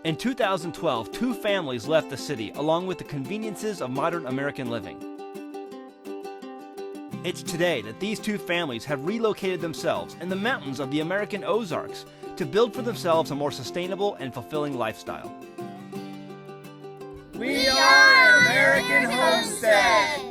In 2012, 2 families left the city along with the conveniences of modern American living. It's today that these 2 families have relocated themselves in the mountains of the American Ozarks to build for themselves a more sustainable and fulfilling lifestyle. We are American Homestead!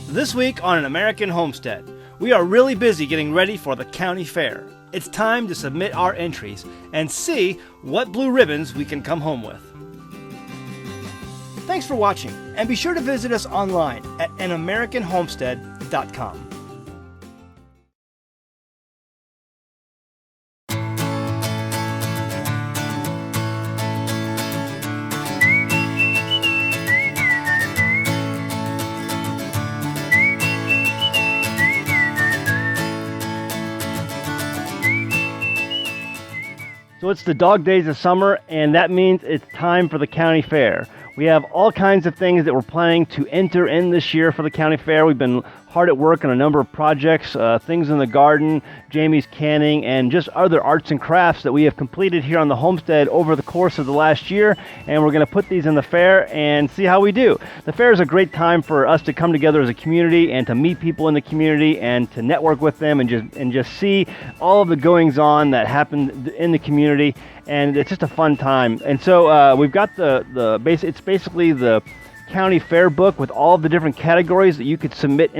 This week on An American Homestead, we are really busy getting ready for the county fair. It's time to submit our entries and see what blue ribbons we can come home with. Thanks for watching, and be sure to visit us online at anamericanhomestead.com. So it's the dog days of summer, and that means it's time for the county fair. We have all kinds of things that we're planning to enter in this year for the county fair. We've been hard at work on a number of projects, things in the garden, Jamie's canning, and just other arts and crafts that we have completed here on the homestead over the course of the last year. And we're going to put these in the fair and see how we do. The fair is a great time for us to come together as a community and to meet people in the community and to network with them and just see all of the goings on that happen in the community. And it's just a fun time. And so we've got it's basically the county fair book with all of the different categories that you could submit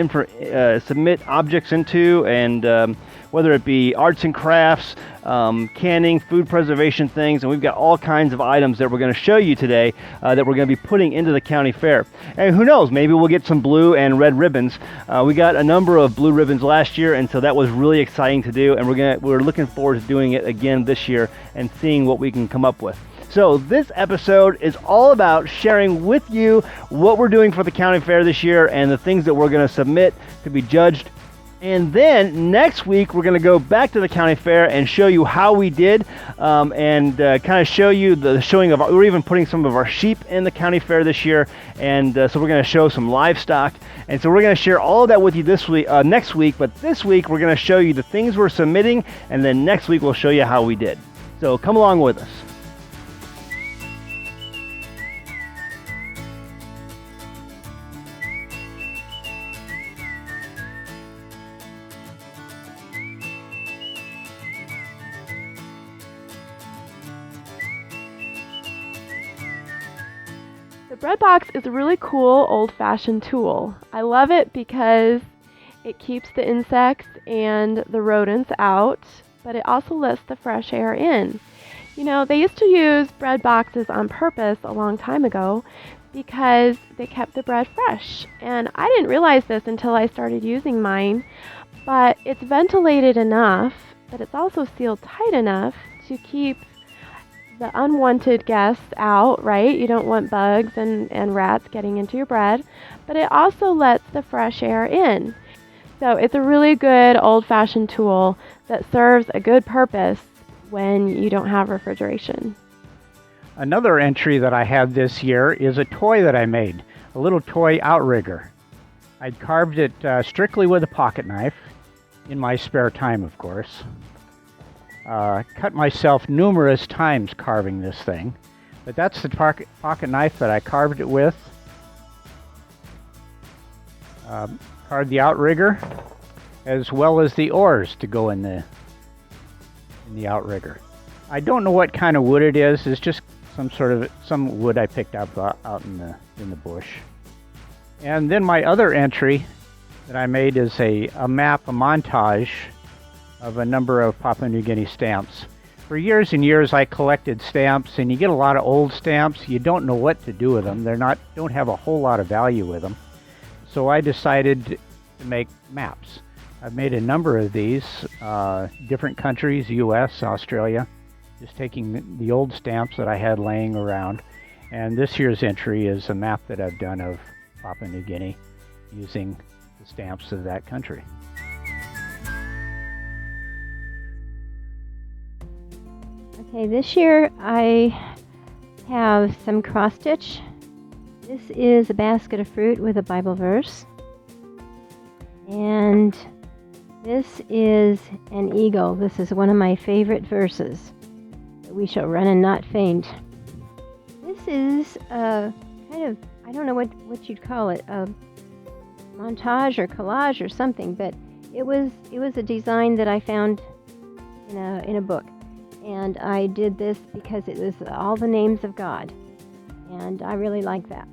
objects into, and whether it be arts and crafts, canning, food preservation things, and we've got all kinds of items that we're going to show you today that we're going to be putting into the county fair. And who knows, maybe we'll get some blue and red ribbons. We got a number of blue ribbons last year, and so that was really exciting to do, and we're looking forward to doing it again this year and seeing what we can come up with. So this episode is all about sharing with you what we're doing for the county fair this year and the things that we're going to submit to be judged. And then next week, we're going to go back to the county fair and show you how we did, and kind of show you the showing of, we're even putting some of our sheep in the county fair this year. And so we're going to show some livestock. And so we're going to share all of that with you next week. But this week, we're going to show you the things we're submitting. And then next week, we'll show you how we did. So come along with us. The bread box is a really cool old-fashioned tool. I love it because it keeps the insects and the rodents out, but it also lets the fresh air in. You know, they used to use bread boxes on purpose a long time ago because they kept the bread fresh. And I didn't realize this until I started using mine, but it's ventilated enough, but it's also sealed tight enough to keep the unwanted guests out, right? You don't want bugs and rats getting into your bread, but it also lets the fresh air in. So it's a really good old-fashioned tool that serves a good purpose when you don't have refrigeration. Another entry that I had this year is a toy that I made, a little toy outrigger. I carved it strictly with a pocket knife, in my spare time, of course. Cut myself numerous times carving this thing, but that's the pocket knife that I carved it with. Carved the outrigger as well as the oars to go in the outrigger. I don't know what kind of wood it is. It's just some wood I picked up out in the bush. And then my other entry that I made is a montage of a number of Papua New Guinea stamps. For years and years I collected stamps, and you get a lot of old stamps. You don't know what to do with them. Don't have a whole lot of value with them. So I decided to make maps. I've made a number of these, different countries, US, Australia, just taking the old stamps that I had laying around. And this year's entry is a map that I've done of Papua New Guinea using the stamps of that country. Okay, this year I have some cross stitch. This is a basket of fruit with a Bible verse. And this is an eagle. This is one of my favorite verses. We shall run and not faint. This is a kind of, I don't know what you'd call it, a montage or collage or something, but it was a design that I found in a book. And I did this because it was all the names of God. And I really like that.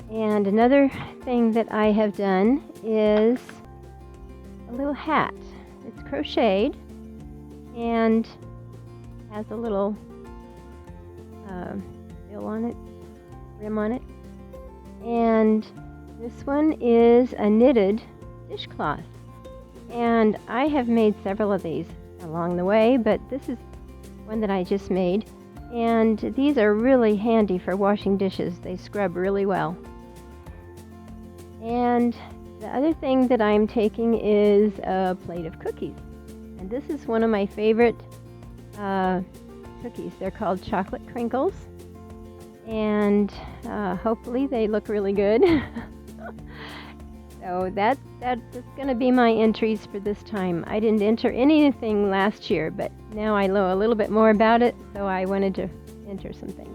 And another thing that I have done is a little hat. It's crocheted and has a little bill on it, rim on it. And this one is a knitted dishcloth. And I have made several of these along the way, but this is one that I just made. And these are really handy for washing dishes. They scrub really well. And the other thing that I'm taking is a plate of cookies. And this is one of my favorite cookies. They're called chocolate crinkles. And hopefully they look really good. So that's going to be my entries for this time. I didn't enter anything last year, but now I know a little bit more about it, so I wanted to enter some things.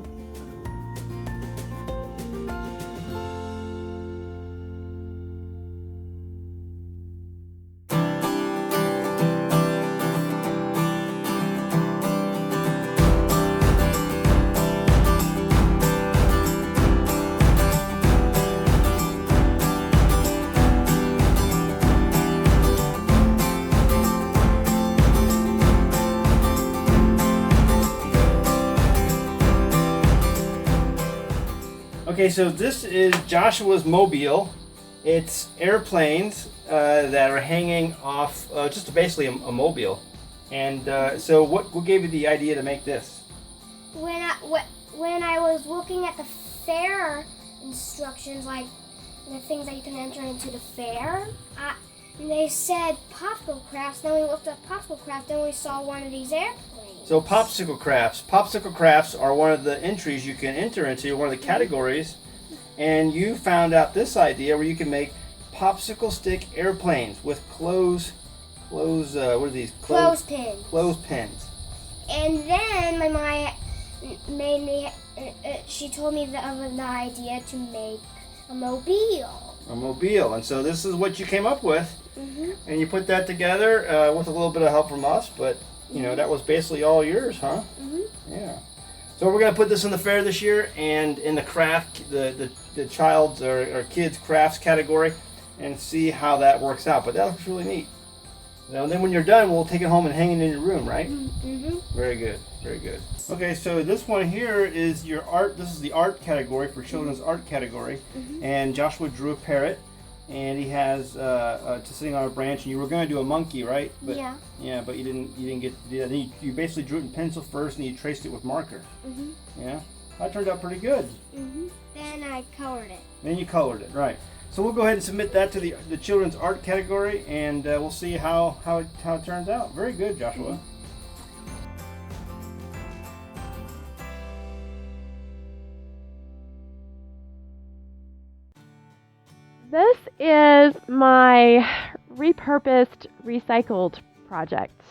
Okay, so this is Joshua's mobile. It's airplanes that are hanging off just basically a mobile. And so what gave you the idea to make this? When I was looking at the fair instructions, like the things that you can enter into the fair, and they said popsicle crafts. Then we looked up popsicle crafts, and we saw one of these airplanes. So popsicle crafts. Popsicle crafts are one of the entries you can enter into, one of the categories. And you found out this idea where you can make popsicle stick airplanes with what are these? Clothespins. Clothespins. And then my mom made me, she told me of an idea to make a mobile. A mobile. And so this is what you came up with. Mm-hmm. And you put that together with a little bit of help from us, but you know, that was basically all yours, huh? Mm-hmm. Yeah. So we're going to put this in the fair this year and in the craft, the child's or kids' crafts category and see how that works out. But that looks really neat. Now, and then when you're done, we'll take it home and hang it in your room, right? Mm-hmm. Very good. Very good. Okay, so this one here is your art. This is the art category for children's art category. Mm-hmm. And Joshua drew a parrot. And he has sitting on a branch, and you were going to do a monkey, right? But, Yeah. Yeah, but you didn't get to do that. Then you basically drew it in pencil first, and you traced it with marker. Mm-hmm. Yeah, that turned out pretty good. Mm-hmm. Then I colored it. Then you colored it, right? So we'll go ahead and submit that to the children's art category, and we'll see how it turns out. Very good, Joshua. Mm-hmm. This is my repurposed, recycled project.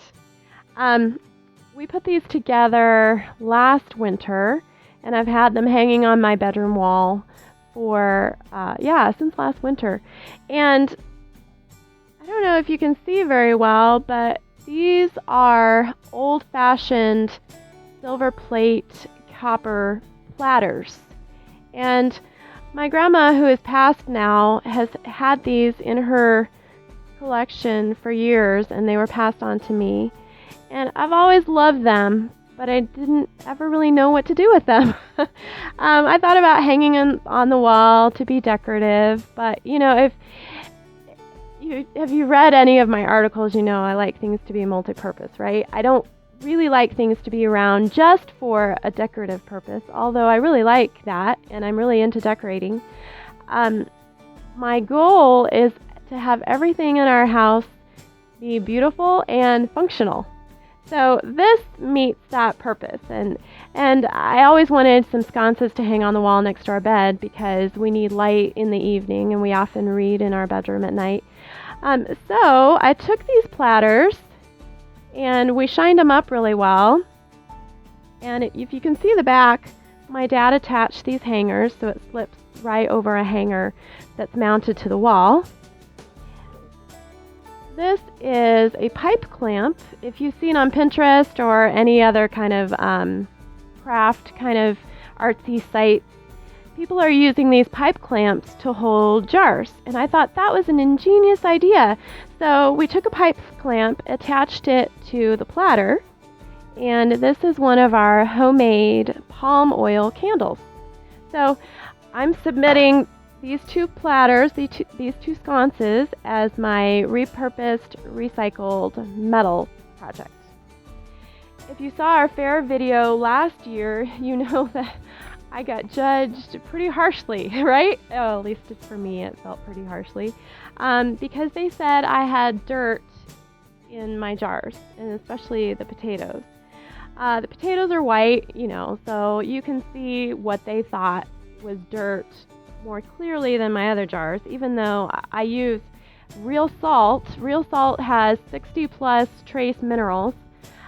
We put these together last winter, and I've had them hanging on my bedroom wall for, since last winter. And I don't know if you can see very well, but these are old-fashioned silver plate copper platters. And my grandma, who is passed now, has had these in her collection for years, and they were passed on to me. And I've always loved them, but I didn't ever really know what to do with them. I thought about hanging them on the wall to be decorative, but if you read any of my articles, I like things to be multi-purpose, right? I don't really like things to be around just for a decorative purpose, although I really like that, and I'm really into decorating. My goal is to have everything in our house be beautiful and functional. So this meets that purpose, and I always wanted some sconces to hang on the wall next to our bed because we need light in the evening, and we often read in our bedroom at night. So I took these platters, and we shined them up really well. And if you can see the back, my dad attached these hangers so it slips right over a hanger that's mounted to the wall. This is a pipe clamp. If you've seen on Pinterest or any other kind of craft kind of artsy site, people are using these pipe clamps to hold jars. And I thought that was an ingenious idea. So we took a pipe clamp, attached it to the platter, and this is one of our homemade palm oil candles. So I'm submitting these two platters, these two sconces, as my repurposed, recycled metal project. If you saw our fair video last year, you know that I got judged pretty harshly, right? Oh, at least for me, it felt pretty harshly, because they said I had dirt in my jars, and especially the potatoes. The potatoes are white, so you can see what they thought was dirt more clearly than my other jars, even though I use real salt. Real salt has 60 plus trace minerals,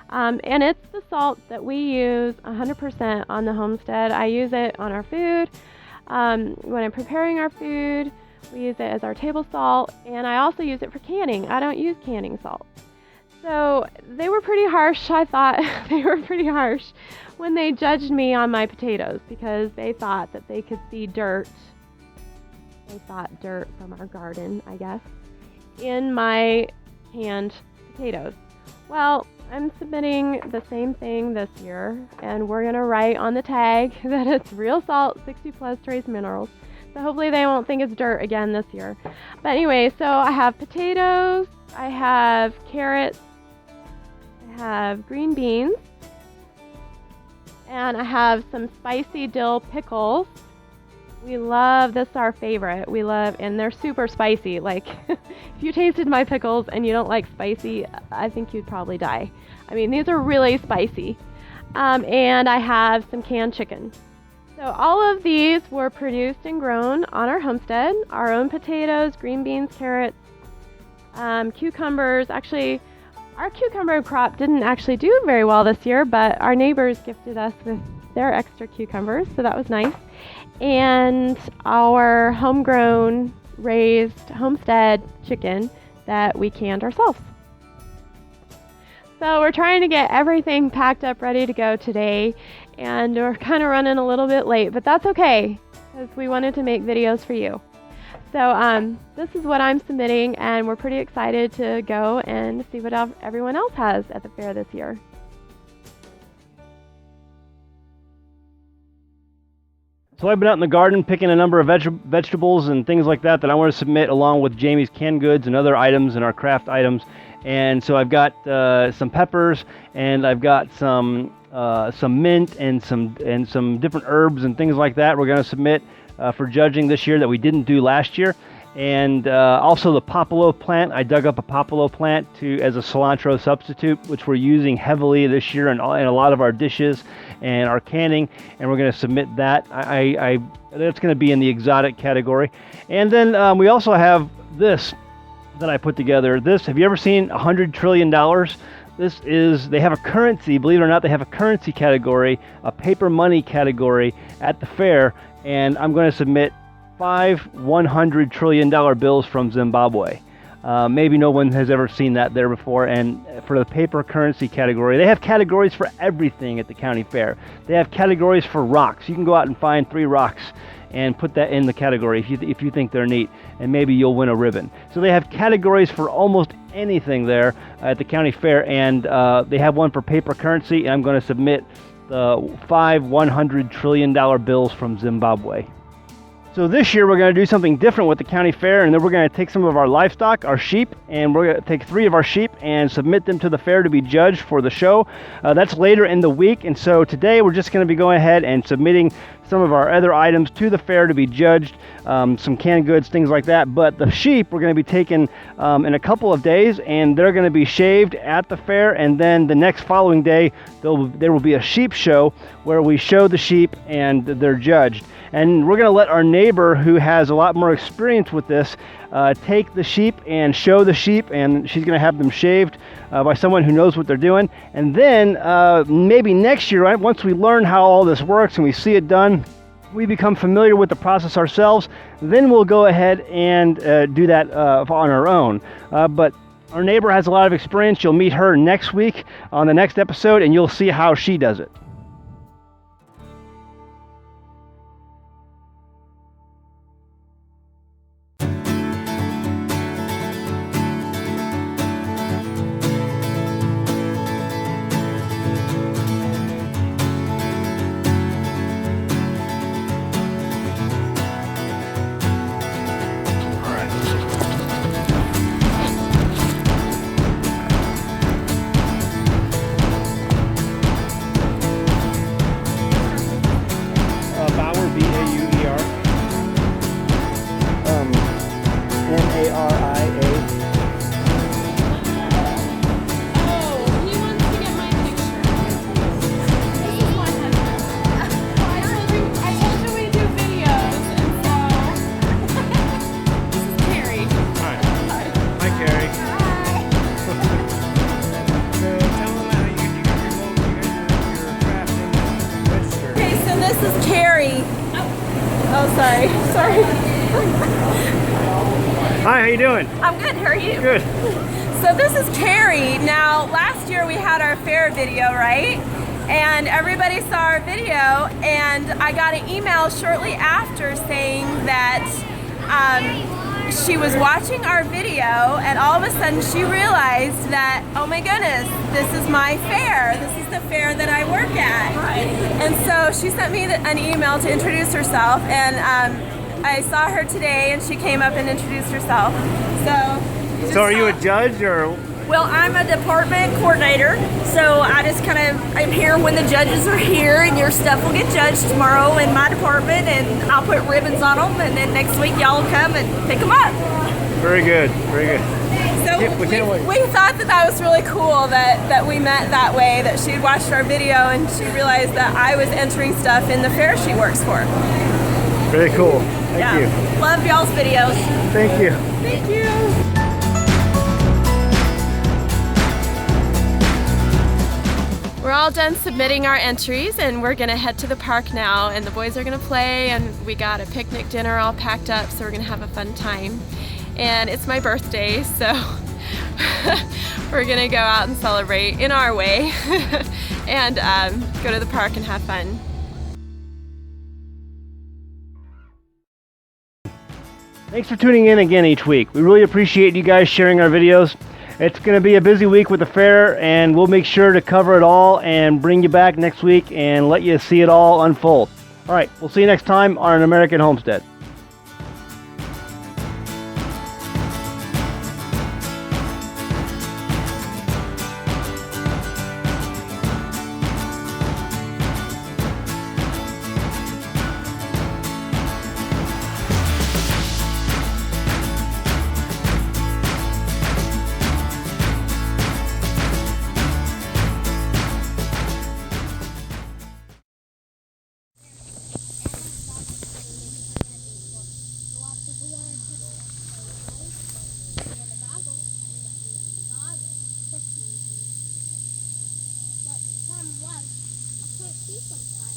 and it's the salt that we use 100% on the homestead. I use it on our food. When I'm preparing our food, we use it as our table salt, and I also use it for canning. I don't use canning salt. So they were pretty harsh. I thought they were pretty harsh when they judged me on my potatoes because they thought that they could see dirt. They thought dirt from our garden, I guess, in my canned potatoes. Well, I'm submitting the same thing this year, and we're going to write on the tag that it's real salt, 60 plus trace minerals. So hopefully they won't think it's dirt again this year. But anyway, so I have potatoes, I have carrots, I have green beans, and I have some spicy dill pickles. We love, this is our favorite. We love, and they're super spicy. Like, if you tasted my pickles and you don't like spicy, I think you'd probably die. I mean, these are really spicy. And I have some canned chicken. So all of these were produced and grown on our homestead. Our own potatoes, green beans, carrots, cucumbers. Actually, our cucumber crop didn't actually do very well this year, but our neighbors gifted us with their extra cucumbers, so that was nice. And our homegrown, raised homestead chicken that we canned ourselves. So we're trying to get everything packed up, ready to go today, and we're kind of running a little bit late, but that's okay, because we wanted to make videos for you. So this is what I'm submitting, and we're pretty excited to go and see what everyone else has at the fair this year. So I've been out in the garden picking a number of vegetables and things like that I want to submit along with Jamie's canned goods and other items and our craft items. And so I've got some peppers, and I've got some mint and some different herbs and things like that we're going to submit for judging this year that we didn't do last year. And also the popolo plant. I dug up a popolo plant as a cilantro substitute, which we're using heavily this year in a lot of our dishes and our canning, and we're going to submit that. That's going to be in the exotic category. And then we also have this that I put together. This, have you ever seen $100 trillion? They have a currency, believe it or not, they have a currency category, a paper money category at the fair, and I'm going to submit 5 $100 trillion bills from Zimbabwe. Maybe no one has ever seen that there before. And for the paper currency category, they have categories for everything at the county fair. They have categories for rocks. You can go out and find 3 rocks and put that in the category if you think they're neat, and maybe you'll win a ribbon. So they have categories for almost anything there at the county fair, and they have one for paper currency, and I'm going to submit the 5 $100 trillion bills from Zimbabwe. So this year we're going to do something different with the county fair, and then we're going to take some of our livestock, our sheep, and we're going to take 3 of our sheep and submit them to the fair to be judged for the show. That's later in the week, and so today we're just going to be going ahead and submitting some of our other items to the fair to be judged, some canned goods, things like that. But the sheep we're going to be taking in a couple of days, and they're going to be shaved at the fair, and then the next following day there will be a sheep show where we show the sheep and they're judged. And we're going to let our neighbor, who has a lot more experience with this, take the sheep and show the sheep, and she's going to have them shaved by someone who knows what they're doing. And then maybe next year, right, once we learn how all this works and we see it done, we become familiar with the process ourselves, then we'll go ahead and do that on our own. But our neighbor has a lot of experience. You'll meet her next week on the next episode, and you'll see how she does it. Sorry. Hi, how you doing? I'm good, how are you? Good. So this is Carrie. Now, last year we had our fair video, right? And everybody saw our video, and I got an email shortly after saying that she was watching our video, and all of a sudden she realized that, oh my goodness, this is my fair. This is the fair that I work at. Right. And so she sent me an email to introduce herself, and I saw her today, and she came up and introduced herself. So are you a judge, or? Well, I'm a department coordinator, so I'm here when the judges are here, and your stuff will get judged tomorrow in my department, and I'll put ribbons on them, and then next week y'all will come and pick them up. Very good, very good. So we thought that was really cool that we met that way, that she'd watched our video and she realized that I was entering stuff in the fair she works for. Very cool. Thank you. Love y'all's videos. Thank you. Thank you. We're all done submitting our entries, and we're gonna head to the park now, and the boys are gonna play, and we got a picnic dinner all packed up, so we're gonna have a fun time. And it's my birthday, so we're gonna go out and celebrate in our way and go to the park and have fun. Thanks for tuning in again each week. We really appreciate you guys sharing our videos. It's going to be a busy week with the fair, and we'll make sure to cover it all and bring you back next week and let you see it all unfold. All right, we'll see you next time on An American Homestead. Sometimes.